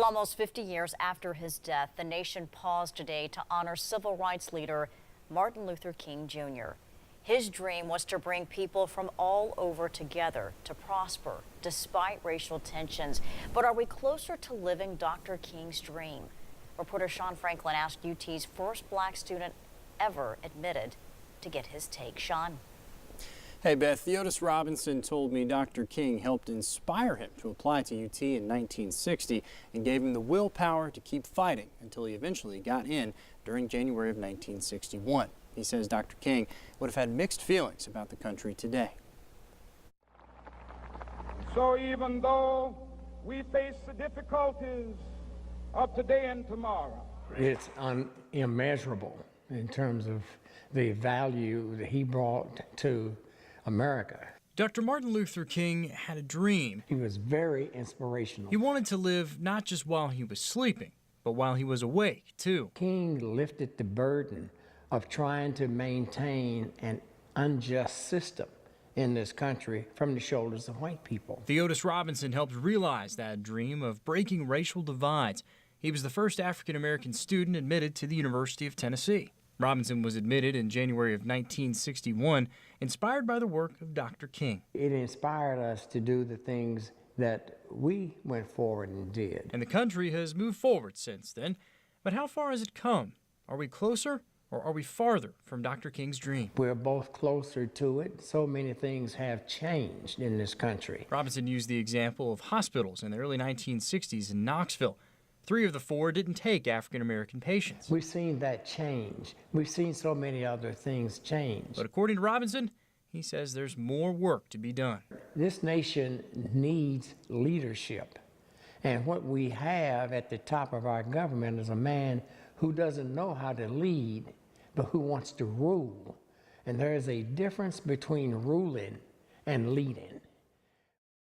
Well, almost 50 years after his death, the nation paused today to honor civil rights leader Martin Luther King Jr. His dream was to bring people from all over together to prosper despite racial tensions. But are we closer to living Dr. King's dream? Reporter Sean Franklin asked UT's first black student ever admitted to get his take. Sean. Hey Beth, Theodis Robinson told me Dr. King helped inspire him to apply to UT in 1960 and gave him the willpower to keep fighting until he eventually got in during January of 1961. He says Dr. King would have had mixed feelings about the country today. So even though we face the difficulties of today and tomorrow, it's immeasurable in terms of the value that he brought to America. Dr. Martin Luther King had a dream. He was very inspirational. He wanted to live not just while he was sleeping, but while he was awake, too. King lifted the burden of trying to maintain an unjust system in this country from the shoulders of white people. Theodis Robinson helped realize that dream of breaking racial divides. He was the first African-American student admitted to the University of Tennessee. Robinson was admitted in January of 1961, inspired by the work of Dr. King. It inspired us to do the things that we went forward and did. And the country has moved forward since then. But how far has it come? Are we closer or are we farther from Dr. King's dream? We're both closer to it. So many things have changed in this country. Robinson used the example of hospitals in the early 1960s in Knoxville. 3 of the 4 didn't take African-American patients. We've seen that change. We've seen so many other things change. But according to Robinson, he says there's more work to be done. This nation needs leadership. And what we have at the top of our government is a man who doesn't know how to lead, but who wants to rule. And there is a difference between ruling and leading.